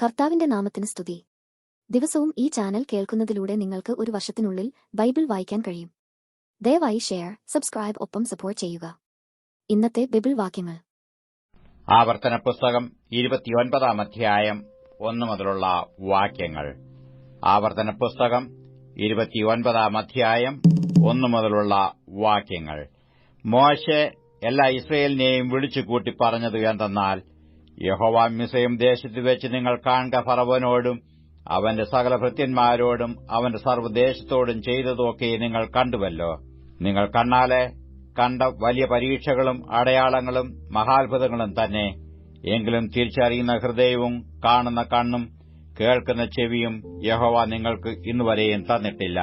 കർത്താവിന്റെ നാമത്തിന് സ്തുതി. ദിവസവും ഈ ചാനൽ കേൾക്കുന്നതിലൂടെ നിങ്ങൾക്ക് ഒരു വർഷത്തിനുള്ളിൽ ബൈബിൾ വായിക്കാൻ കഴിയും. ദയവായി ഷെയർ, സബ്സ്ക്രൈബ് ഒപ്പം സപ്പോർട്ട് ചെയ്യുക. ഇന്നത്തെ ബൈബിൾ വാക്യങ്ങൾ. ആവർത്തന പുസ്തകം 29 അധ്യായം 1 മുതലുള്ള വാക്യങ്ങൾ. ആവർത്തന പുസ്തകം 29 അധ്യായം 1 മുതലുള്ള വാക്യങ്ങൾ. മോശെ എല്ലാ ഇസ്രയേലിനെയും വിളിച്ചുകൂട്ടി പറഞ്ഞത് എന്തെന്നാൽ, യഹോവ മിസ്രയീം ദേശത്ത് വെച്ച് നിങ്ങൾ കാൺക ഫറവോനോടും അവന്റെ സകല ഭൃത്യന്മാരോടും അവന്റെ സർവ്വദേശത്തോടും ചെയ്തതൊക്കെ നിങ്ങൾ കണ്ടുവല്ലോ. നിങ്ങൾ കണ്ണാലെ കണ്ട വലിയ പരീക്ഷകളും അടയാളങ്ങളും മഹാത്ഭുതങ്ങളും തന്നെ. എങ്കിലും തിരിച്ചറിയുന്ന ഹൃദയവും കാണുന്ന കണ്ണും കേൾക്കുന്ന ചെവിയും യഹോവ നിങ്ങൾക്ക് ഇന്നുവരെയും തന്നിട്ടില്ല.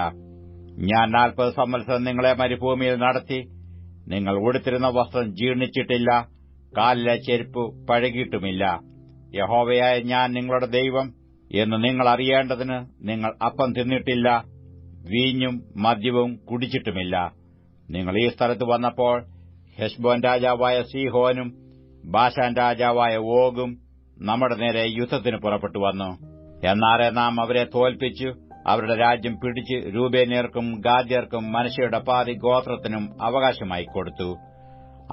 ഞാൻ 40 സംവത്സരം നിങ്ങളെ മരുഭൂമിയിൽ നടത്തി. നിങ്ങൾ ഉടുത്തിരുന്ന വസ്ത്രം ജീർണിച്ചിട്ടില്ല, കാലിലെ ചെരുപ്പ് പഴകിയിട്ടുമില്ല. യഹോവയായ ഞാൻ നിങ്ങളുടെ ദൈവം എന്ന് നിങ്ങൾ അറിയേണ്ടതിന് നിങ്ങൾ അപ്പം തിന്നിട്ടില്ല, വീഞ്ഞും മദ്യവും കുടിച്ചിട്ടുമില്ല. നിങ്ങൾ ഈ സ്ഥലത്ത് വന്നപ്പോൾ ഹെശ്ബോൻ രാജാവായ സീഹോനും ബാശാൻ രാജാവായ ഓഗും നമ്മുടെ നേരെ യുദ്ധത്തിന് പുറപ്പെട്ടു വന്നു. എന്നാറെ നാം അവരെ തോൽപ്പിച്ചു അവരുടെ രാജ്യം പിടിച്ച് രൂബേന്യർക്കും ഗാദ്യർക്കും മനശ്ശെയുടെ പാതി ഗോത്രത്തിനും അവകാശമായി കൊടുത്തു.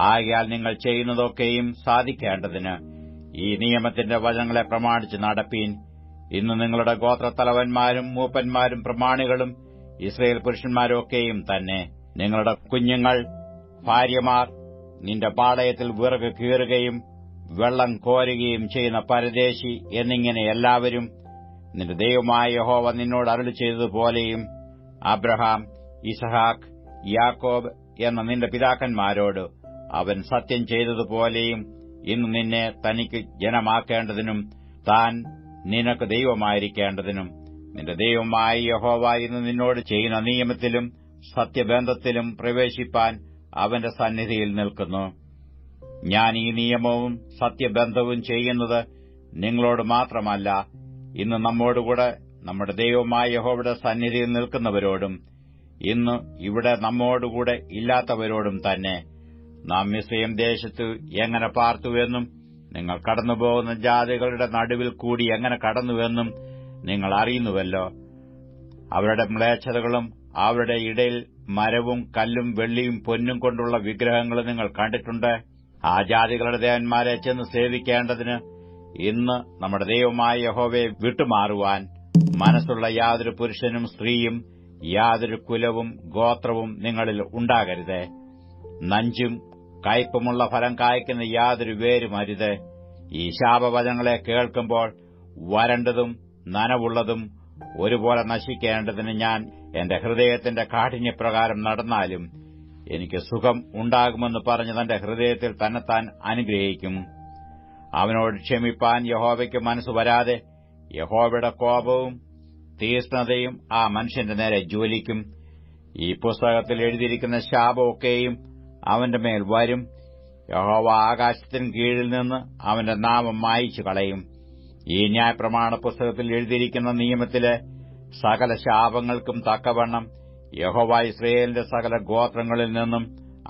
ആകയാൽ നിങ്ങൾ ചെയ്യുന്നതൊക്കെയും സാധിക്കേണ്ടതിന് ഈ നിയമത്തിന്റെ വചനങ്ങളെ പ്രമാണിച്ച് നടപ്പീൻ. ഇന്ന് നിങ്ങളുടെ ഗോത്രത്തലവന്മാരും മൂപ്പന്മാരും പ്രമാണികളും ഇസ്രയേൽ പുരുഷന്മാരൊക്കെയും തന്നെ. നിങ്ങളുടെ കുഞ്ഞുങ്ങൾ, ഭാര്യമാർ, നിന്റെ പാളയത്തിൽ വിറക് കീറുകയും വെള്ളം കോരുകയും ചെയ്യുന്ന പരദേശി എന്നിങ്ങനെ എല്ലാവരും നിന്റെ ദൈവമായ യഹോവ നിന്നോട് അരുളി ചെയ്തതുപോലെയും അബ്രഹാം, ഇസഹാക്ക്, യാക്കോബ് എന്ന നിന്റെ പിതാക്കന്മാരോട് അവൻ സത്യം ചെയ്തതുപോലെയും ഇന്ന് നിന്നെ തനിക്ക് ജനമാക്കേണ്ടതിനും താൻ നിനക്ക് ദൈവമായിരിക്കേണ്ടതിനും നിന്റെ ദൈവമായ യഹോവ ഇന്ന് നിന്നോട് ചെയ്യുന്ന നിയമത്തിലും സത്യബന്ധത്തിലും പ്രവേശിപ്പാൻ അവന്റെ സന്നിധിയിൽ നിൽക്കുന്നു. ഞാൻ ഈ നിയമവും സത്യബന്ധവും ചെയ്യുന്നത് നിങ്ങളോട് മാത്രമല്ല, ഇന്ന് നമ്മോടുകൂടെ നമ്മുടെ ദൈവമായ യഹോവയുടെ സന്നിധിയിൽ നിൽക്കുന്നവരോടും ഇന്ന് ഇവിടെ നമ്മോടുകൂടെ ഇല്ലാത്തവരോടും തന്നെ. നാം മിസ്രയീം ദേശത്ത് എങ്ങനെ പാർത്തുവെന്നും നിങ്ങൾ കടന്നുപോകുന്ന ജാതികളുടെ നടുവിൽ കൂടി എങ്ങനെ കടന്നുവെന്നും നിങ്ങൾ അറിയുന്നുവല്ലോ. അവരുടെ മ്ലേച്ഛതകളും അവരുടെ ഇടയിൽ മരവും കല്ലും വെള്ളിയും പൊന്നും കൊണ്ടുള്ള വിഗ്രഹങ്ങളും നിങ്ങൾ കണ്ടിട്ടുണ്ട്. ആ ജാതികളുടെ ദേവന്മാരെ ചെന്ന് സേവിക്കേണ്ടതിന് ഇന്ന് നമ്മുടെ ദൈവമായ യഹോവയെ വിട്ടുമാറുവാൻ മനസ്സുള്ള യാതൊരു പുരുഷനും സ്ത്രീയും യാതൊരു കുലവും ഗോത്രവും നിങ്ങളിൽ ഉണ്ടാകരുത്. നഞ്ചും കയ്പുമുള്ള ഫലം കായ്ക്കുന്ന യാതൊരു വേരും അരുത്. ഈ ശാപവചനങ്ങളെ കേൾക്കുമ്പോൾ വരണ്ടതും നനവുള്ളതും ഒരുപോലെ നശിക്കേണ്ടതിന് ഞാൻ എന്റെ ഹൃദയത്തിന്റെ കാഠിന്യപ്രകാരം നടന്നാലും എനിക്ക് സുഖം ഉണ്ടാകുമെന്ന് പറഞ്ഞ് തന്റെ ഹൃദയത്തിൽ തന്നെത്താൻ അനുഗ്രഹിക്കും. അവനോട് ക്ഷമിപ്പാൻ യഹോവയ്ക്ക് മനസ്സ് വരാതെ യഹോവയുടെ കോപവും തീക്ഷ്ണതയും ആ മനുഷ്യന്റെ നേരെ ജ്വലിക്കും. ഈ പുസ്തകത്തിൽ എഴുതിയിരിക്കുന്ന ശാപമൊക്കെയും അവന്റെ മേൽ വരും. യഹോവ ആകാശത്തിന് കീഴിൽ നിന്ന് അവന്റെ നാമം മായിച്ചു കളയും. ഈ ന്യായപ്രമാണ പുസ്തകത്തിൽ എഴുതിയിരിക്കുന്ന നിയമത്തിലെ സകല ശാപങ്ങൾക്കും തക്കവണ്ണം യഹോവ ഇസ്രയേലിന്റെ സകല ഗോത്രങ്ങളിൽ നിന്നും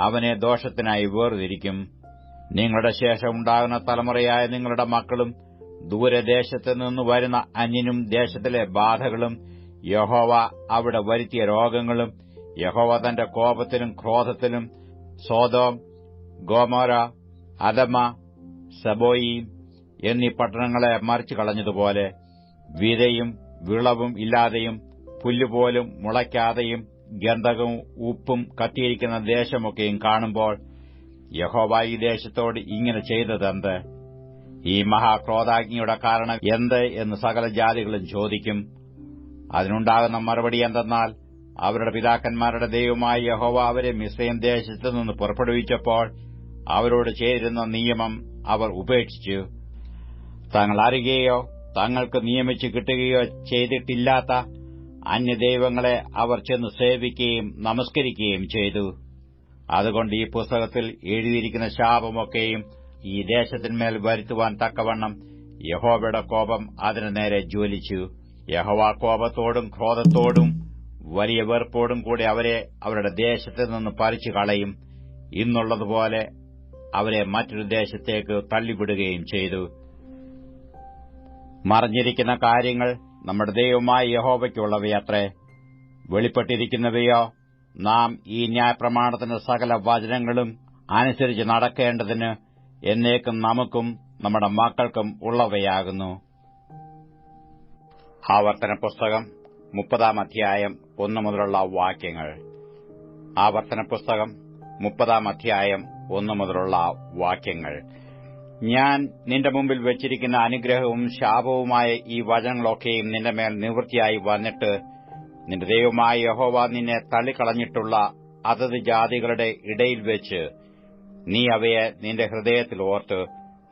അവനെ ദോഷത്തിനായി വേർതിരിക്കും. നിങ്ങളുടെ ശേഷം ഉണ്ടാകുന്ന തലമുറയായ നിങ്ങളുടെ മക്കളും ദൂരദേശത്ത് നിന്ന് വരുന്ന അന്യനും ദേശത്തിലെ ബാധകളും യഹോവ അവിടെ വരുത്തിയ രോഗങ്ങളും യഹോവ തന്റെ കോപത്തിലും ക്രോധത്തിലും സോദോം, ഗോമോര, അദമ, സെബോയീം എന്നീ പട്ടണങ്ങളെ മറിച്ചു കളഞ്ഞതുപോലെ വിതയും വിളവും ഇല്ലാതെയും പുല്ലുപോലും മുളയ്ക്കാതെയും ഗന്ധകവും ഉപ്പും കത്തിയിരിക്കുന്ന ദേശമൊക്കെയും കാണുമ്പോൾ യഹോവ ഈ ദേശത്തോട് ഇങ്ങനെ ചെയ്തതെന്ത്? ഈ മഹാക്രോധാഗ്നിയുടെ കാരണം എന്ത് എന്ന് സകല ജാതികളും ചോദിക്കും. അതിനുണ്ടാകുന്ന മറുപടി എന്തെന്നാൽ, അവരുടെ പിതാക്കന്മാരുടെ ദൈവമായ യഹോവ അവരെ മിസ്രയീം ദേശത്തു നിന്ന് പുറപ്പെടുവിച്ചപ്പോൾ അവരോട് ചെയ്തിരുന്ന നിയമം അവർ ഉപേക്ഷിച്ചു. തങ്ങൾ അറിയുകയോ തങ്ങൾക്ക് നിയമിച്ചു കിട്ടുകയോ ചെയ്തിട്ടില്ലാത്ത അന്യദൈവങ്ങളെ അവർ ചെന്ന് സേവിക്കുകയും നമസ്കരിക്കുകയും ചെയ്തു. അതുകൊണ്ട് ഈ പുസ്തകത്തിൽ എഴുതിയിരിക്കുന്ന ശാപമൊക്കെയും ഈ ദേശത്തിന്മേൽ വരുത്തുവാൻ തക്കവണ്ണം യഹോവയുടെ കോപം അതിനു നേരെ ജ്വലിച്ചു. യഹോവ കോപത്തോടും ക്രോധത്തോടും വലിയ വെറുപ്പോടും കൂടി അവരെ അവരുടെ ദേശത്ത് നിന്ന് പറിച്ചു കളയും. ഇന്നുള്ളതുപോലെ അവരെ മറ്റൊരു ദേശത്തേക്ക് തള്ളിവിടുകയും ചെയ്തു. മറഞ്ഞിരിക്കുന്ന കാര്യങ്ങൾ നമ്മുടെ ദൈവമായ യഹോവയ്ക്കുള്ളവയത്രേ. വെളിപ്പെട്ടിരിക്കുന്നവയോ നാം ഈ ന്യായപ്രമാണത്തിന്റെ സകല വചനങ്ങളും അനുസരിച്ച് നടക്കേണ്ടതിന് എന്നേക്കും നമുക്കും നമ്മുടെ മക്കൾക്കും ഉള്ളവയാകുന്നു. ആവർത്തന പുസ്തകം 30-ാം അധ്യായം 1 മുതലുള്ള വാക്യങ്ങൾ. ആവർത്തന പുസ്തകം 30-ാം അധ്യായം 1 മുതലുള്ള വാക്യങ്ങൾ. ഞാൻ നിന്റെ മുമ്പിൽ വെച്ചിരിക്കുന്ന അനുഗ്രഹവും ശാപവുമായ ഈ വചനങ്ങളൊക്കെയും നിന്റെ മേൽ നിവൃത്തിയായി വന്നിട്ട് നിന്റെ ദൈവമായ യഹോവ നിന്നെ തള്ളിക്കളഞ്ഞിട്ടുള്ള അതത് ജാതികളുടെ ഇടയിൽ വെച്ച് നീ അവയെ നിന്റെ ഹൃദയത്തിൽ ഓർത്ത്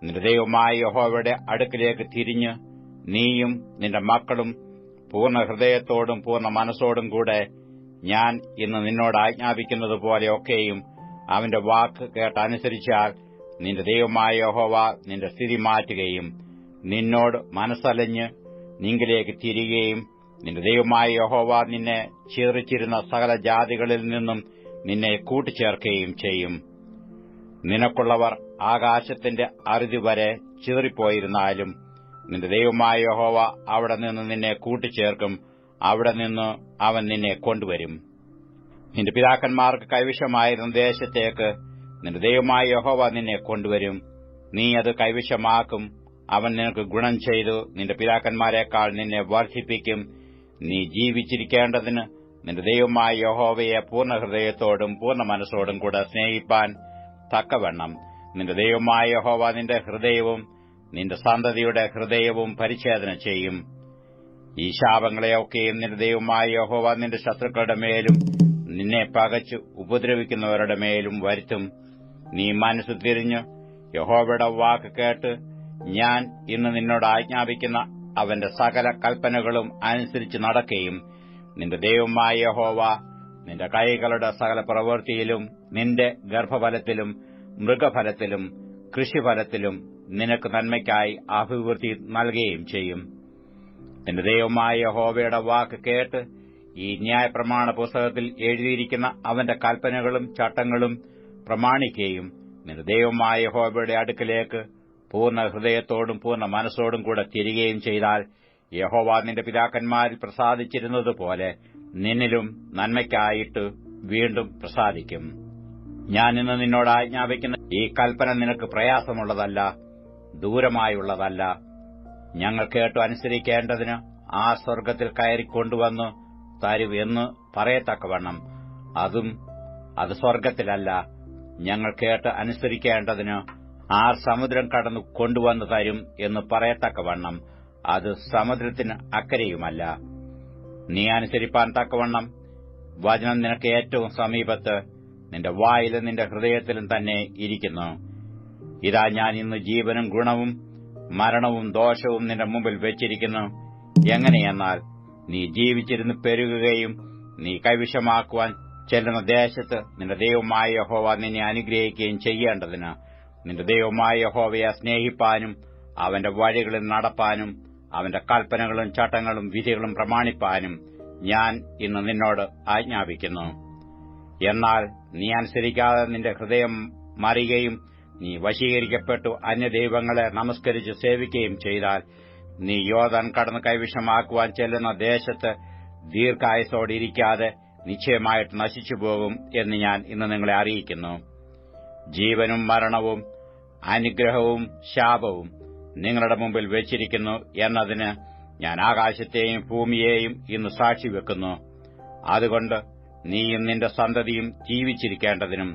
നിന്റെ ദൈവമായ യഹോവയുടെ അടുക്കിലേക്ക് തിരിഞ്ഞ് നീയും നിന്റെ മക്കളും പൂർണ്ണ ഹൃദയത്തോടും പൂർണ്ണ മനസ്സോടും കൂടെ ഞാൻ ഇന്ന് നിന്നോട് ആജ്ഞാപിക്കുന്നതുപോലെയൊക്കെയും അവന്റെ വാക്ക് കേട്ടനുസരിച്ചാൽ നിന്റെ ദൈവമായ യഹോവ നിന്റെ സ്ഥിതി മാറ്റുകയും നിന്നോട് മനസ്സലഞ്ഞ് നിങ്കിലേക്ക് തിരികെയും നിന്റെ ദൈവമായ യഹോവ നിന്നെ ചിതറിച്ചിരുന്ന സകല ജാതികളിൽ നിന്നും നിന്നെ കൂട്ടിച്ചേർക്കുകയും ചെയ്യും. നിനക്കുള്ളവർ ആകാശത്തിന്റെ അറുതി വരെ ചിതറിപ്പോയിരുന്നാലും നിന്റെ ദൈവമായ യഹോവ അവിടെ നിന്ന് നിന്നെ കൂട്ടിച്ചേർക്കും. അവിടെ നിന്ന് അവൻ നിന്നെ കൊണ്ടുവരും. നിന്റെ പിതാക്കന്മാർക്ക് കൈവശമായിരുന്ന ദേശത്തേക്ക് നിന്റെ ദൈവമായ യഹോവ നിന്നെ കൊണ്ടുവരും. നീ അത് കൈവശമാക്കും. അവൻ നിനക്ക് ഗുണം ചെയ്തു നിന്റെ പിതാക്കന്മാരെക്കാൾ നിന്നെ വർദ്ധിപ്പിക്കും. നീ ജീവിച്ചിരിക്കേണ്ടതിന് നിന്റെ ദൈവമായ യഹോവയെ പൂർണ്ണ ഹൃദയത്തോടും പൂർണ്ണ മനസ്സോടും കൂടെ സ്നേഹിപ്പാൻ തക്കവണ്ണം നിന്റെ ദൈവമായ യഹോവ നിന്റെ ഹൃദയവും നിന്റെ സന്തതിയുടെ ഹൃദയവും പരിച്ഛേദന ചെയ്യും. ഈ ശാപങ്ങളെയൊക്കെയും നിന്റെ ദൈവമായ യഹോവ നിന്റെ ശത്രുക്കളുടെ മേലും നിന്നെ പകച്ചു ഉപദ്രവിക്കുന്നവരുടെ മേലും വരുത്തും. നീ മനസ്സ് തിരിഞ്ഞ് യഹോവയുടെ വാക്ക് കേട്ട് ഞാൻ ഇന്ന് നിന്നോട് ആജ്ഞാപിക്കുന്ന അവന്റെ സകല കൽപ്പനകളും അനുസരിച്ച് നടക്കുകയും നിന്റെ ദൈവമായ യഹോവ നിന്റെ കൈകളുടെ സകല പ്രവൃത്തിയിലും നിന്റെ ഗർഭഫലത്തിലും മൃഗഫലത്തിലും കൃഷിഫലത്തിലും നിനക്ക് നന്മയ്ക്കായി അഭിവൃദ്ധി നൽകുകയും ചെയ്യും. നിന്റെ ദൈവമായ യഹോവയുടെ വാക്ക് കേട്ട് ഈ ന്യായപ്രമാണ പുസ്തകത്തിൽ എഴുതിയിരിക്കുന്ന അവന്റെ കൽപ്പനകളും ചട്ടങ്ങളും പ്രമാണിക്കുകയും നിന്റെ ദൈവമായ യഹോവയുടെ അടുക്കലേക്ക് പൂർണ്ണ ഹൃദയത്തോടും പൂർണ്ണ മനസ്സോടും കൂടെ തിരികെയും ചെയ്താൽ യഹോവ നിന്റെ പിതാക്കന്മാരിൽ പ്രസാദിച്ചിരുന്നതുപോലെ നിന്നിലും നന്മയ്ക്കായിട്ട് വീണ്ടും പ്രസാദിക്കും. ഞാൻ ഇന്ന് നിന്നോട് ആജ്ഞാപിക്കുന്ന ഈ കൽപ്പന നിനക്ക് പ്രയാസമുള്ളതല്ല, ദൂരമായുള്ളതല്ല. ഞങ്ങൾ കേട്ടു അനുസരിക്കേണ്ടതിന് ആ സ്വർഗ്ഗത്തിൽ കയറിക്കൊണ്ടുവന്ന് തരും എന്ന് പറയത്തക്കവണ്ണം അത് സ്വർഗ്ഗത്തിലല്ല. ഞങ്ങൾ കേട്ട് അനുസരിക്കേണ്ടതിന് ആർ സമുദ്രം കടന്നു കൊണ്ടുവന്ന് തരും എന്ന് പറയത്തക്കവണ്ണം അത് സമുദ്രത്തിന് അക്കരെയുമല്ല. നീ അനുസരിപ്പാൻ തക്കവണ്ണം വചനം നിനക്ക് ഏറ്റവും സമീപത്ത് നിന്റെ വായിലും നിന്റെ ഹൃദയത്തിലും തന്നെ ഇരിക്കുന്നു. ഇതാ ഞാൻ ഇന്ന് ജീവനും ഗുണവും മരണവും ദോഷവും നിന്റെ മുമ്പിൽ വെച്ചിരിക്കുന്നു. എങ്ങനെയെന്നാൽ നീ ജീവിച്ചിരുന്ന് പെരുകുകയും നീ കൈവശമാക്കുവാൻ ചെല്ലുന്ന ദേശത്ത് നിന്റെ ദൈവമായ യഹോവ നിന്നെ അനുഗ്രഹിക്കുകയും ചെയ്യേണ്ടതിന് നിന്റെ ദൈവമായ യഹോവയെ സ്നേഹിപ്പാനും അവന്റെ വഴികളിൽ നടപ്പാനും അവന്റെ കൽപ്പനകളും ചട്ടങ്ങളും വിധികളും പ്രമാണിപ്പാനും ഞാൻ ഇന്ന് നിന്നോട് ആജ്ഞാപിക്കുന്നു. എന്നാൽ നീ അനുസരിക്കാതെ നിന്റെ ഹൃദയം മറിയുകയും നീ വശീകരിക്കപ്പെട്ടു അന്യദൈവങ്ങളെ നമസ്കരിച്ച് സേവിക്കുകയും ചെയ്താൽ നീ യോർദാൻ കടന്ന് കൈവശമാക്കുവാൻ ചെല്ലുന്ന ദേശത്ത് ദീർഘായുസ്സോടിരിക്കാതെ നിശ്ചയമായിട്ട് നശിച്ചുപോകും എന്ന് ഞാൻ ഇന്ന് നിങ്ങളെ അറിയിക്കുന്നു. ജീവനും മരണവും അനുഗ്രഹവും ശാപവും നിങ്ങളുടെ മുമ്പിൽ വെച്ചിരിക്കുന്നു എന്നതിന് ഞാൻ ആകാശത്തെയും ഭൂമിയെയും ഇന്ന് സാക്ഷിവെക്കുന്നു. അതുകൊണ്ട് നീയും നിന്റെ സന്തതിയും ജീവിച്ചിരിക്കേണ്ടതിനും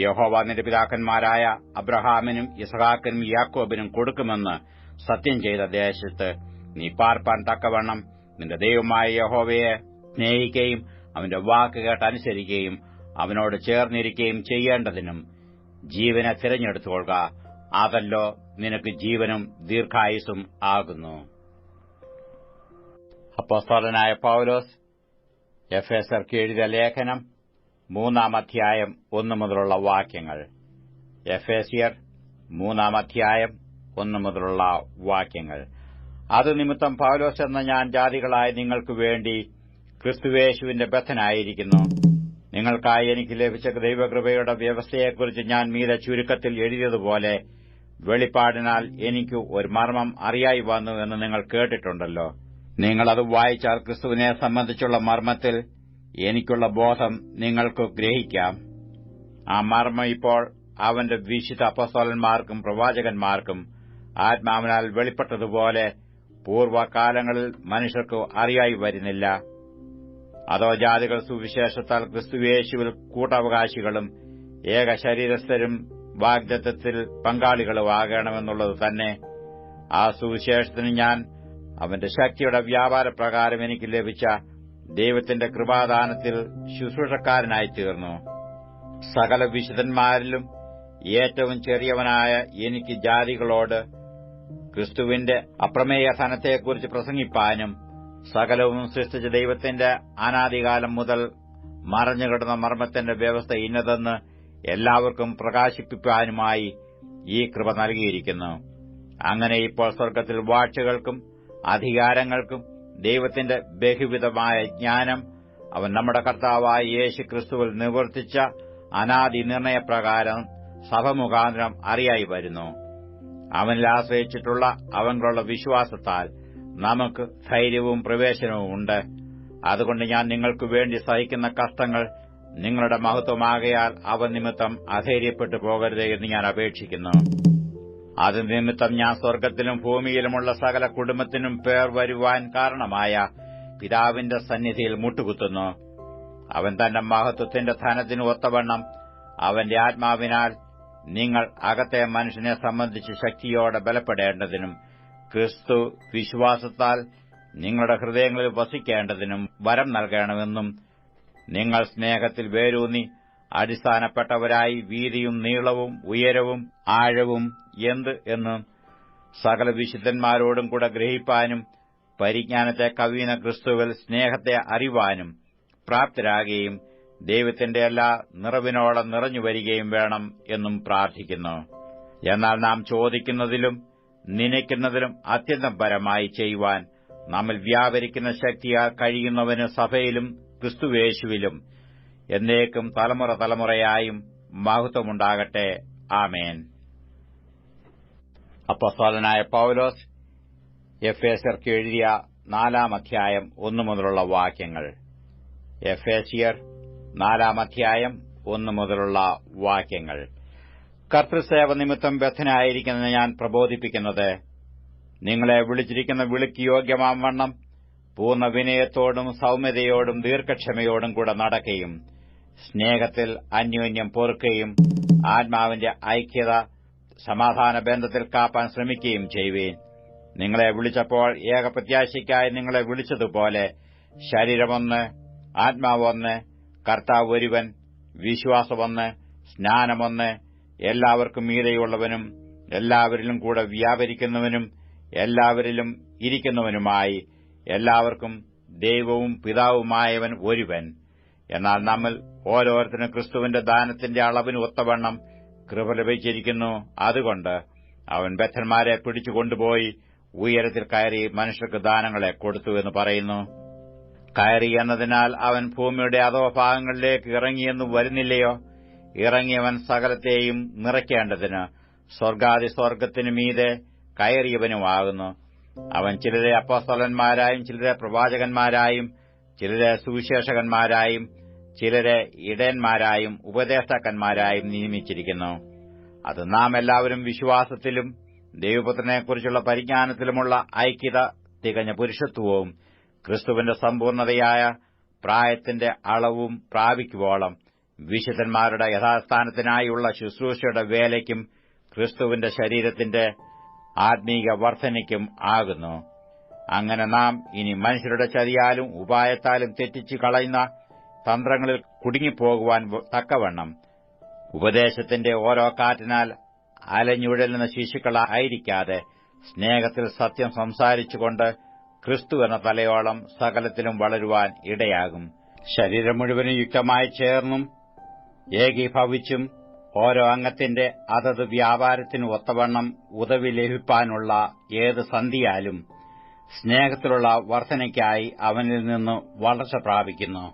യഹോവ നിന്റെ പിതാക്കന്മാരായ അബ്രഹാമിനും യിസ്ഹാക്കിനും യാക്കോബിനും കൊടുക്കുമെന്ന് സത്യം ചെയ്ത ദേശത്ത് നീ പാർപ്പാൻ തക്കവണ്ണം നിന്റെ ദൈവമായ യഹോവയെ സ്നേഹിക്കുകയും അവന്റെ വാക്ക് കേട്ടനുസരിക്കുകയും അവനോട് ചേർന്നിരിക്കുകയും ചെയ്യേണ്ടതിനും ജീവനെ തിരഞ്ഞെടുത്തുകൊള്ളുക. അതല്ലോ നിനക്ക് ജീവനും ദീർഘായുസ്സും ആകുന്നു. അപ്പോസ്തലനായ പൗലോസ് എഫേസർക്ക് എഴുതിയ ലേഖനം 3-ാം അധ്യായം 1 മുതലുള്ള വാക്യങ്ങൾ. എഫേസ്യർ 3-ാം അധ്യായം 1 മുതലുള്ള വാക്യങ്ങൾ. അത് നിമിത്തം പൗലോസ് എന്ന ഞാൻ ജാതികളായ നിങ്ങൾക്ക് വേണ്ടി ക്രിസ്തുയേശുവിന്റെ ബദ്ധനായിരിക്കുന്നു. നിങ്ങൾക്കായി എനിക്ക് ലഭിച്ച ദൈവകൃപയുടെ വ്യവസ്ഥയെക്കുറിച്ച് ഞാൻ മീതെ ചുരുക്കത്തിൽ എഴുതിയതുപോലെ വെളിപ്പാടിനാൽ എനിക്ക് ഒരു മർമ്മം അറിയായി വന്നു എന്ന് നിങ്ങൾ കേട്ടിട്ടുണ്ടല്ലോ. നിങ്ങളത് വായിച്ചാൽ ക്രിസ്തുവിനെ സംബന്ധിച്ചുള്ള മർമ്മത്തിൽ എനിക്കുള്ള ബോധം നിങ്ങൾക്ക് ഗ്രഹിക്കാം. ആ മർമ്മം ഇപ്പോൾ അവന്റെ വിശുദ്ധ അപ്പോസ്തലന്മാർക്കും പ്രവാചകന്മാർക്കും ആത്മാവിനാൽ വെളിപ്പെട്ടതുപോലെ പൂർവ്വകാലങ്ങളിൽ മനുഷ്യർക്ക് അറിയായി വരുന്നില്ല. അതോ ജാതികൾ സുവിശേഷത്താൽ ക്രിസ്തുയേശുവിൽ കൂട്ടവകാശികളും ഏക ശരീരസ്ഥരും വാഗ്ദത്തത്തിൽ പങ്കാളികളും ആകണമെന്നുള്ളത് തന്നെ. ആ സുവിശേഷത്തിന് ഞാൻ അവന്റെ ശക്തിയുടെ വ്യാപാരപ്രകാരം എനിക്ക് ലഭിച്ച ദൈവത്തിന്റെ കൃപാദാനത്തിൽ ശുശ്രൂഷക്കാരനായി തീർന്നു. സകല വിശുദ്ധന്മാരിലും ഏറ്റവും ചെറിയവനായ എനിക്ക് ജാതികളോട് ക്രിസ്തുവിന്റെ അപ്രമേയ ധനത്തെക്കുറിച്ച് പ്രസംഗിപ്പാനും സകലവും സൃഷ്ടിച്ച ദൈവത്തിന്റെ അനാദികാലം മുതൽ മറഞ്ഞുകിടന്ന മർമ്മത്തിന്റെ വ്യവസ്ഥ ഇന്നതെന്ന് എല്ലാവർക്കും പ്രകാശിപ്പിക്കാനുമായി ഈ കൃപ നൽകിയിരിക്കുന്നു. അങ്ങനെ ഇപ്പോൾ സ്വർഗ്ഗത്തിൽ വാഴ്ചകൾക്കും അധികാരങ്ങൾക്കും ദൈവത്തിന്റെ ബഹുവിധമായ ജ്ഞാനം അവൻ നമ്മുടെ കർത്താവായ യേശു ക്രിസ്തുവിൽ നിവർത്തിച്ച അനാദി നിർണയപ്രകാരം സഭ മുഖാന്തരം അറിയായി വരുന്നു. അവനിൽ ആശ്രയിച്ചിട്ടുള്ള അവനുള്ള വിശ്വാസത്താൽ നമുക്ക് ധൈര്യവും പ്രവേശനവും ഉണ്ട്. അതുകൊണ്ട് ഞാൻ നിങ്ങൾക്ക് വേണ്ടി സഹിക്കുന്ന കഷ്ടങ്ങൾ നിങ്ങളുടെ മഹത്വമാകയാൽ അവ നിമിത്തം അധൈര്യപ്പെട്ടു പോകരുത് എന്ന് ഞാൻ അപേക്ഷിക്കുന്നു. അത് നിമിത്തം ഞാൻ സ്വർഗ്ഗത്തിലും ഭൂമിയിലുമുള്ള സകല കുടുംബത്തിനും പേർ വരുവാൻ കാരണമായ പിതാവിന്റെ സന്നിധിയിൽ മുട്ടുകുത്തുന്നു. അവൻ തന്റെ മഹത്വത്തിന്റെ ധനത്തിനു ഒത്തവണ്ണം അവന്റെ ആത്മാവിനാൽ നിങ്ങൾ അകത്തെ മനുഷ്യനെ സംബന്ധിച്ച് ശക്തിയോടെ ബലപ്പെടേണ്ടതിനും ക്രിസ്തു വിശ്വാസത്താൽ നിങ്ങളുടെ ഹൃദയങ്ങളിൽ വസിക്കേണ്ടതിനും വരം നൽകണമെന്നും നിങ്ങൾ സ്നേഹത്തിൽ വേരൂന്നി അടിസ്ഥാനപ്പെട്ടവരായി വീതിയും നീളവും ഉയരവും ആഴവും എന്ത് എന്നും സകല വിശുദ്ധന്മാരോടും കൂടെ ഗ്രഹിപ്പാനും പരിജ്ഞാനത്തെ കവിയുന്ന ക്രിസ്തുവിൽ സ്നേഹത്തെ അറിവാനും പ്രാപ്തരാകുകയും ദൈവത്തിന്റെ എല്ലാ നിറവിനോളം നിറഞ്ഞുവരികയും വേണം എന്നും പ്രാർത്ഥിക്കുന്നു. എന്നാൽ നാം ചോദിക്കുന്നതിലും നനയ്ക്കുന്നതിലും അത്യന്തം പരമായി ചെയ്യുവാൻ നമ്മിൽ വ്യാപരിക്കുന്ന ശക്തിയാൽ കഴിയുന്നവന് സഭയിലും ക്രിസ്തുയേശുവിലും എന്നേക്കും തലമുറ തലമുറയായും മഹത്വമുണ്ടാകട്ടെ. ആമേൻ. അപ്പോസ്തലനായ പൗലോസ് എഫേസ്യർക്ക് എഴുതിയ 4-ാം അധ്യായം 1 മുതലുള്ള വാക്യങ്ങൾ. എഫേസ്യർ 4-ാം അധ്യായം 1 മുതലുള്ള വാക്യങ്ങൾ. കർത്തൃസേവ നിമിത്തം ബദ്ധനായിരിക്കുന്ന ഞാൻ പ്രബോധിപ്പിക്കുന്നത്, നിങ്ങളെ വിളിച്ചിരിക്കുന്ന വിളിക്ക് യോഗ്യമാം വണ്ണം പൂർണ്ണ വിനയത്തോടും സൌമ്യതയോടും ദീർഘക്ഷമയോടും കൂടെ നടക്കുകയും സ്നേഹത്തിൽ അന്യോന്യം പൊറുക്കുകയും ആത്മാവിന്റെ ഐക്യത സമാധാന ബന്ധത്തിൽ കാപ്പാൻ ശ്രമിക്കുകയും ചെയ്യുവീൻ. നിങ്ങളെ വിളിച്ചപ്പോൾ ഏകപ്രത്യാശയ്ക്കായി നിങ്ങളെ വിളിച്ചതുപോലെ ശരീരമൊന്ന്, ആത്മാവൊന്ന്, കർത്താവ് ഒരുവൻ, വിശ്വാസമൊന്ന്, സ്നാനമൊന്ന്, എല്ലാവർക്കും മീതെയുള്ളവനും എല്ലാവരിലും കൂടെ വ്യാപരിക്കുന്നവനും എല്ലാവരിലും ഇരിക്കുന്നവനുമായി എല്ലാവർക്കും ദൈവവും പിതാവുമായവൻ ഒരുവൻ. എന്നാൽ നമ്മൾ ഓരോരുത്തരും ക്രിസ്തുവിന്റെ ദാനത്തിന്റെ അളവിന് ഒത്തവണ്ണം കൃപ ലഭിച്ചിരിക്കുന്നു. അതുകൊണ്ട് അവൻ ബദ്ധന്മാരെ പിടിച്ചുകൊണ്ടുപോയി ഉയരത്തിൽ കയറി മനുഷ്യർക്ക് ദാനങ്ങളെ കൊടുത്തു എന്ന് പറയുന്നു. കയറി എന്നതിനാൽ അവൻ ഭൂമിയുടെ അധോഭാഗങ്ങളിലേക്ക് ഇറങ്ങിയെന്ന് വരുന്നില്ലയോ? ഇറങ്ങിയവൻ സകലത്തെയും നിറയ്ക്കേണ്ടതിന് സ്വർഗ്ഗാതിസ്വർഗ്ഗത്തിനു മീതെ കയറിയവനുമാകുന്നു. അവൻ ചിലരെ അപ്പോസ്തലന്മാരായും ചിലരെ പ്രവാചകന്മാരായും ചിലരെ സുവിശേഷകന്മാരായും ചിലരെ ഇടയന്മാരായും ഉപദേഷ്ടാക്കന്മാരായും നിയമിച്ചിരിക്കുന്നു. അത് നാം എല്ലാവരും വിശ്വാസത്തിലും ദൈവപുത്രനെക്കുറിച്ചുള്ള പരിജ്ഞാനത്തിലുമുള്ള ഐക്യത, തികഞ്ഞ പുരുഷത്വവും ക്രിസ്തുവിന്റെ സമ്പൂർണതയായ പ്രായത്തിന്റെ അളവും പ്രാപിക്കുവോളം വിശുദ്ധന്മാരുടെ യഥാസ്ഥാനത്തിനായുള്ള ശുശ്രൂഷയുടെ വേലയ്ക്കും ക്രിസ്തുവിന്റെ ശരീരത്തിന്റെ ആത്മീക വർധനയ്ക്കും ആകുന്നു. അങ്ങനെ നാം ഇനി മനുഷ്യരുടെ ചതിയാലും ഉപായത്താലും തെറ്റിച്ചു കളയുന്ന തന്ത്രങ്ങളിൽ കുടുങ്ങിപ്പോകുവാൻ തക്കവണ്ണം ഉപദേശത്തിന്റെ ഓരോ കാറ്റിനാൽ അലഞ്ഞുഴലുന്ന ശിശുക്കളായിരിക്കാതെ സ്നേഹത്തിൽ സത്യം സംസാരിച്ചുകൊണ്ട് ക്രിസ്തു എന്ന തലയോളം സകലത്തിലും വളരുവാൻ ഇടയാകും. ശരീരം മുഴുവനും യുക്തമായി ചേർന്നും ഏകീഭവിച്ചും ഓരോ അംഗത്തിന്റെ അതത് വ്യാപാരത്തിനു ഒത്തവണ്ണം ഉദവി ലഭിപ്പാനുള്ള ഏത് സന്ധിയാലും സ്നേഹത്തിലുള്ള വർധനയ്ക്കായി അവനിൽ നിന്ന് വളർച്ച പ്രാപിക്കുന്നു.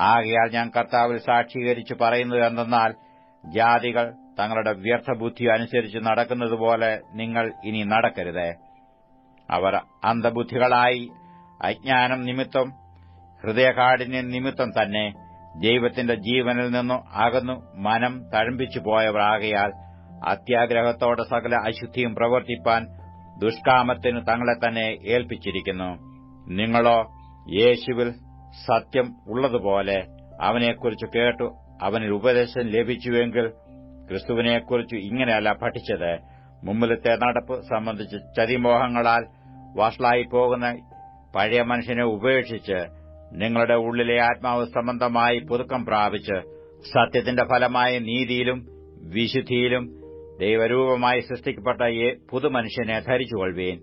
ആകയാൽ ഞാൻ കർത്താവിൽ സാക്ഷീകരിച്ചു പറയുന്നത് എന്തെന്നാൽ, ജാതികൾ തങ്ങളുടെ വ്യർത്ഥബുദ്ധി അനുസരിച്ച് നടക്കുന്നതുപോലെ നിങ്ങൾ ഇനി നടക്കരുത്. അവർ അന്ധബുദ്ധികളായി അജ്ഞാനം നിമിത്തം ഹൃദയകാഠിന്യം നിമിത്തം തന്നെ ദൈവത്തിന്റെ ജീവനിൽ നിന്നു അകന്നു മനം തഴമ്പിച്ചു പോയവരാകയാൽ അത്യാഗ്രഹത്തോടെ സകല അശുദ്ധിയും പ്രവർത്തിപ്പാൻ ദുഷ്കാമത്തിന് തങ്ങളെ തന്നെ ഏൽപ്പിച്ചിരിക്കുന്നു. നിങ്ങളോ യേശുവിൽ സത്യം ഉള്ളതുപോലെ അവനെക്കുറിച്ച് കേട്ടു അവനിൽ ഉപദേശം ലഭിച്ചുവെങ്കിൽ ക്രിസ്തുവിനെക്കുറിച്ച് ഇങ്ങനെയല്ല പഠിച്ചത്. മുമ്പിലത്തെ നടപ്പ് സംബന്ധിച്ച് ചതിമോഹങ്ങളാൽ വഷളായിപ്പോകുന്ന പഴയ മനുഷ്യനെ ഉപേക്ഷിച്ച് നിങ്ങളുടെ ഉള്ളിലെ ആത്മാവ് സംബന്ധമായി പുതുക്കം പ്രാപിച്ച് സത്യത്തിന്റെ ഫലമായ നീതിയിലും വിശുദ്ധിയിലും ദൈവരൂപമായി സൃഷ്ടിക്കപ്പെട്ട പുതുമനുഷ്യനെ ധരിച്ചുകൊള്ളുവീൻ.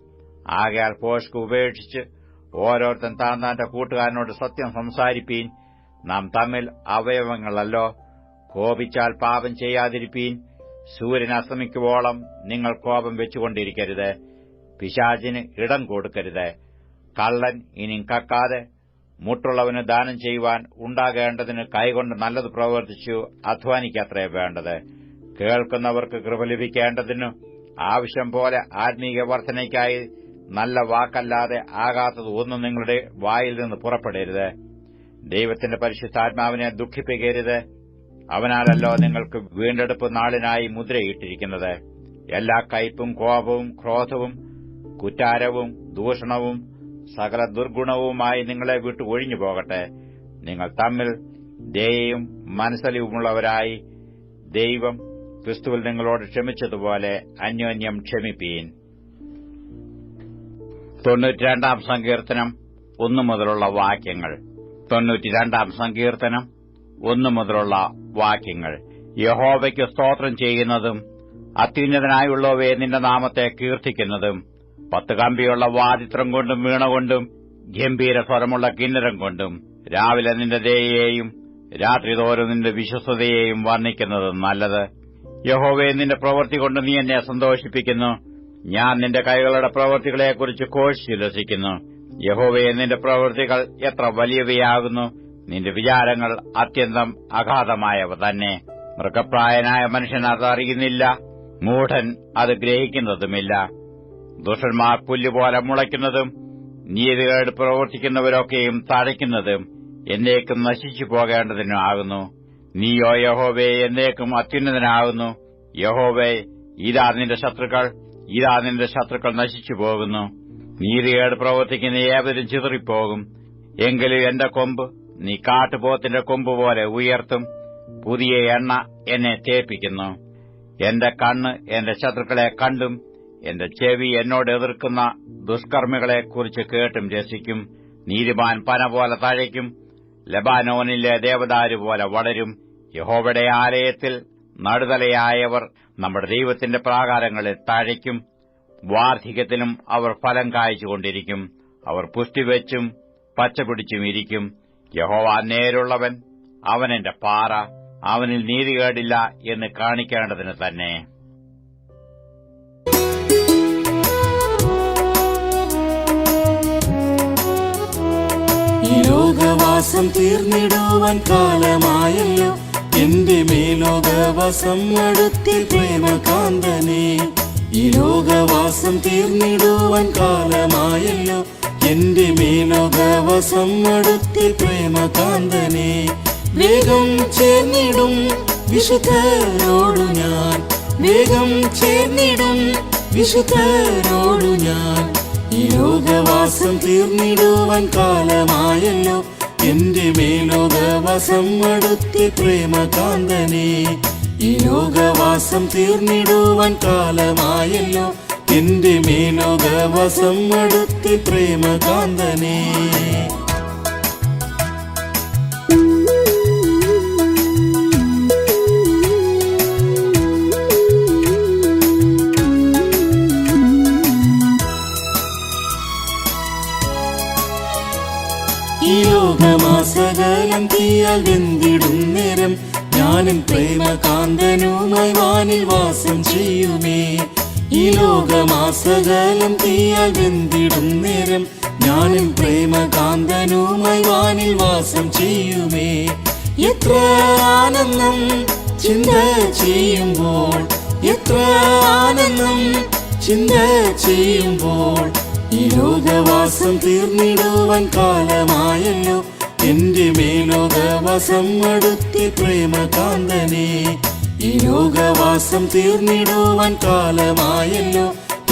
ആകയാൽ പോഷ്ക് ഉപേക്ഷിച്ച് ഓരോരുത്തൻ താന്താന്റെ കൂട്ടുകാരനോട് സത്യം സംസാരിപ്പീൻ. നാം തമ്മിൽ അവയവങ്ങളല്ലോ. കോപിച്ചാൽ പാപം ചെയ്യാതിരിപ്പീൻ. സൂര്യൻ അസ്തമിക്കുവോളം നിങ്ങൾ കോപം വെച്ചുകൊണ്ടിരിക്കരുത്. പിശാചിന് ഇടം കൊടുക്കരുത്. കള്ളൻ ഇനി കക്കാതെ മുട്ടുള്ളവന് ദാനം ചെയ്യുവാൻ ഉണ്ടാകേണ്ടതിന് കൈകൊണ്ട് നല്ലത് പ്രവർത്തിച്ചു അധ്വാനിക്കത്രേ വേണ്ടത്. കേൾക്കുന്നവർക്ക് കൃപ ലഭിക്കേണ്ടതിനു ആവശ്യം പോലെ ആത്മീയ വർധനയ്ക്കായി നല്ല വാക്കല്ലാതെ ആകാത്തത് ഒന്നും നിങ്ങളുടെ വായിൽ നിന്ന് പുറപ്പെടരുത്. ദൈവത്തിന്റെ പരിശുദ്ധാത്മാവിനെ ദുഃഖിപ്പിക്കരുത്. അവനാലല്ലോ നിങ്ങൾക്ക് വീണ്ടെടുപ്പ് നാളിനായി മുദ്രയിട്ടിരിക്കുന്നത്. എല്ലാ കയ്പും കോപവും ക്രോധവും കുറ്റാരവും ദൂഷണവും സകല ദുർഗുണവുമായി നിങ്ങളെ വിട്ടു ഒഴിഞ്ഞു പോകട്ടെ. നിങ്ങൾ തമ്മിൽ ദയയും മനസ്സലിവുമുള്ളവരായി ദൈവം ക്രിസ്തുവിൽ നിങ്ങളോട് ക്ഷമിച്ചതുപോലെ അന്യോന്യം ക്ഷമിപ്പീൻ. 92 സങ്കീർത്തനം 1 മുതലുള്ള വാക്യങ്ങൾ. 92 സങ്കീർത്തനം 1 മുതലുള്ള വാക്യങ്ങൾ. യഹോവയ്ക്ക് സ്തോത്രം ചെയ്യുന്നതും അത്യുന്നതനായുള്ളവയെ നിന്റെ നാമത്തെ കീർത്തിക്കുന്നതും 10 കമ്പിയുള്ള വാദിത്രം കൊണ്ടും വീണ കൊണ്ടും ഗംഭീര സ്വരമുള്ള കിന്നരം കൊണ്ടും രാവിലെ നിന്റെ ദയയെയും രാത്രിതോറും നിന്റെ വിശ്വസ്തതയെയും വർണ്ണിക്കുന്നത് നല്ലത്. യഹോവയെ നിന്റെ പ്രവൃത്തി കൊണ്ട് നീ എന്നെ സന്തോഷിപ്പിക്കുന്നു. ഞാൻ നിന്റെ കൈകളുടെ പ്രവൃത്തികളെക്കുറിച്ച് ഘോഷിച്ചുല്ലസിക്കുന്നു. യഹോവയെ നിന്റെ പ്രവൃത്തികൾ എത്ര വലിയവയാകുന്നു. നിന്റെ വിചാരങ്ങൾ അത്യന്തം അഗാധമായവ തന്നെ. മൃഗപ്രായനായ മനുഷ്യൻ അതറിയുന്നില്ല, മൂഢൻ അത് ഗ്രഹിക്കുന്നതുമില്ല. ദുഷ്ടന്മാർ പുല്ലുപോലെ മുളയ്ക്കുന്നതും നീതികേട് പ്രവർത്തിക്കുന്നവരൊക്കെയും തഴയ്ക്കുന്നതും എന്നേക്കും നശിച്ചു പോകേണ്ടതിനാകുന്നു. നീയോ യഹോവേ എന്നേക്കും അത്യുന്നതനാകുന്നു. യഹോവേ, ഇതാ നിന്റെ ശത്രുക്കൾ നശിച്ചു പോകുന്നു. നീതികേട് പ്രവർത്തിക്കുന്ന ഏവരും ചിതറിപ്പോകും. എങ്കിലും എന്റെ കൊമ്പ് നീ കാട്ടുപോത്തിന്റെ കൊമ്പ് പോലെ ഉയർത്തും. പുതിയ എണ്ണ എന്നെ തേപ്പിക്കുന്നു. എന്റെ കണ്ണ് എന്റെ ശത്രുക്കളെ കണ്ടും എന്റെ ചെവി എന്നോട് എതിർക്കുന്ന ദുഷ്കർമ്മികളെക്കുറിച്ച് കേട്ടും രസിക്കും. നീതിമാൻ പന പോലെ തഴയ്ക്കും, ലബാനോനിലെ ദേവദാരു പോലെ വളരും. യഹോവയുടെ ആലയത്തിൽ നടുതലയായവർ നമ്മുടെ ദൈവത്തിന്റെ പ്രാകാരങ്ങളിൽ തഴയ്ക്കും. വാർദ്ധക്യത്തിലും അവർ ഫലം കായ്ച്ചുകൊണ്ടിരിക്കും. അവർ പുഷ്ടിവെച്ചും പച്ചപിടിച്ചും ഇരിക്കും. യഹോവ നേരുള്ളവൻ, അവൻ എന്റെ പാറ, അവനിൽ നീതികേടില്ല എന്ന് കാണിക്കേണ്ടതിന് തന്നെ. ഈ ലോകവാസം തീർന്നിടുവാൻ കാലമായല്ലോ, എന്റെ മേലോകവാസം അടുത്തി പ്രേമകാന്തനെ. ഈ ലോകവാസം തീർന്നിടുവാൻ കാലമായല്ലോ, എന്റെ മേലോകവാസം അടുത്തി പ്രേമകാന്തനെ. വേഗം ചേർന്നിടും വിശുദ്ധരോടു ഞാൻ, വേഗം ചേർന്നിടും വിശുദ്ധരോടു ഞാൻ. ഈ ലോകവാസം തീർന്നിടുവാൻ കാലമായല്ലോ, എന്റെ മേലോകവാസം അടുത്തി പ്രേമകാന്തനെ. ഈ ലോകവാസം തീർന്നിടുവാൻ കാലമായല്ലോ, എന്റെ മേലോകവാസം അടുത്തി പ്രേമകാന്തനെ. ഈ ലോകമാസകലം തീയാൽ വെന്തിടും നേരം ഞാനും പ്രേമകാന്തനുമായി വാനിൽ വാസം ചെയ്യുമേ. ഈ ലോകമാസകലം തീയാൽ വെന്തിടും നേരം ഞാനും പ്രേമകാന്തനുമായി വാനിൽ വാസം ചെയ്യുമേ. എത്ര ആനന്ദം ചിന്ത ചെയ്യുമ്പോൾ എത്ര ആനന്ദം, ചിന്ത ചെയ്യുമ്പോൾ ഈ ലോകവാസം തീർന്നിടുവാൻ കാലമായല്ലോ. എന്റെ മേലോകവാസം അടുത്തി പ്രേമകാന്തനെ, ഈ ലോകവാസം തീർന്നിടുവാൻ കാലമായല്ലോ.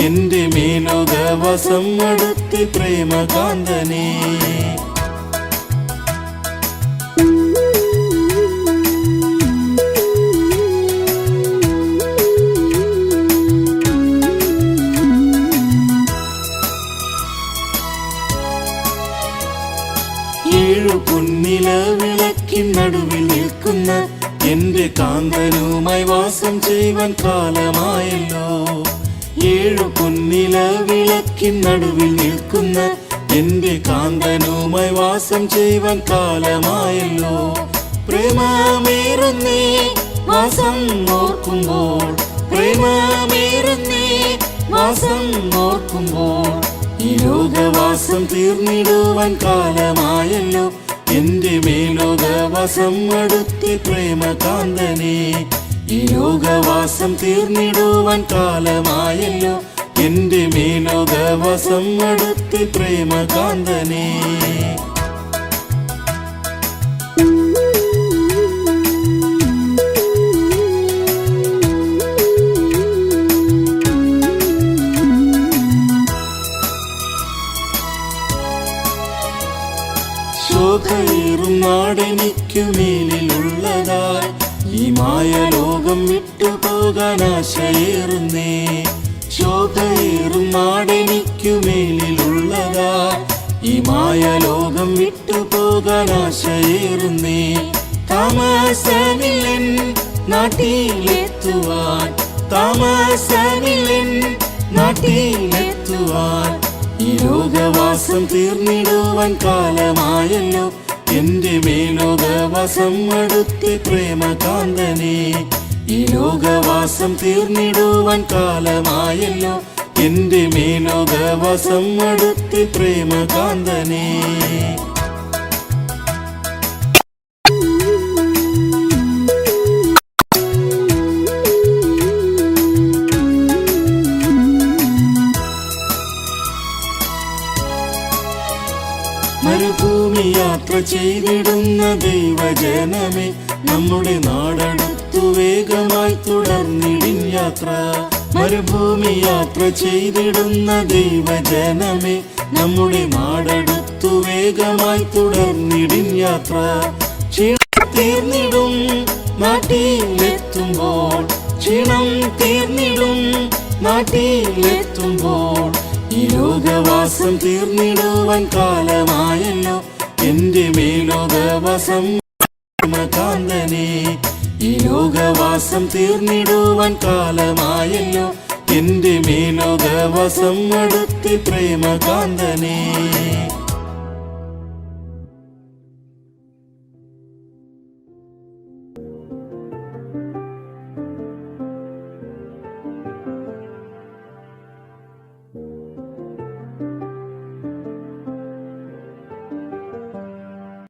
എന്റെ മേലോകവാസം അടുത്തി പ്രേമകാന്തനെ. ഏഴു പൊന്നില വിളക്കിൻ നടുവിൽ നിൽക്കുന്ന എന്റെ കാന്തനുമായി വാസം ചെയ്യുവാൻ കാലമായല്ലോ. ഏഴു പൊന്നില വിളക്കിൻ നടുവിൽ നിൽക്കുന്ന എന്റെ കാന്തനുമായി വാസം ചെയ്യുവാൻ കാലമായല്ലോ. പ്രേമമേറുന്നേ വാസം ഓർക്കുമ്പോൾ, പ്രേമമേറുന്നേ വാസം ഓർക്കുമ്പോൾ ഈ ലോകവാസം തീർന്നിടുവാൻ കാലമായല്ലോ. എന്റെ മേലോകവാസം അടുത്തി പ്രേമകാന്തനെ, ഈ ലോകവാസം തീർന്നിടുവാൻ കാലമായല്ലോ. എന്റെ മേലോകവാസം അടുത്തി പ്രേമകാന്തനെ. ശോഭയേറും നാടെനിക്കു മേലിലുള്ളതായി ഈ മായലോകം വിട്ടുപോകാൻ ആശയേറുന്നേ. ശോഭയേറും നാടെനിക്കു മേലിലുള്ളതായി ഈ മായലോകം വിട്ടുപോകാൻ ആശയേറുന്നേ. താമസമില്ലൻ നാട്ടിലെത്തുവാൻ, താമസമില്ലൻ നാട്ടിലെത്തുവാൻ ഈ ലോകവാസം തീർന്നിടുവാൻ കാലമായല്ലോ. എന്റെ മേലോകവാസം അടുത്തി പ്രേമകാന്തനെ, ഈ ലോകവാസം തീർന്നിടുവാൻ കാലമായല്ലോ. എന്റെ മേലോകവാസം അടുത്തി പ്രേമകാന്തനെ. മരുഭൂമി യാത്ര ചെയ്തിടുന്ന ദൈവജനമേ, നമ്മുടെ നാടടുത്തു വേഗമായി തുടർന്നിടിൻ യാത്ര. മരുഭൂമി യാത്ര ചെയ്തിടുന്ന ദൈവജനമേ, നമ്മുടെ നാടടുത്തു വേഗമായി തുടർന്നിടിൻ യാത്ര. ക്ഷീണം തീർന്നിടും നാട്ടിലെത്തുമ്പോൾ, ക്ഷീണം തീർന്നിടും നാട്ടിലെത്തുമ്പോൾ ഈ ലോകവാസം തീർന്നിടുവാൻ കാലമായല്ലോ. എന്റെ മേലോകവാസം പ്രേമകാന്തനെ, ഈ ലോകവാസം തീർന്നിടുവാൻ കാലമായല്ലോ. എന്റെ മേലോകവാസം അടുത്തി പ്രേമകാന്തനെ.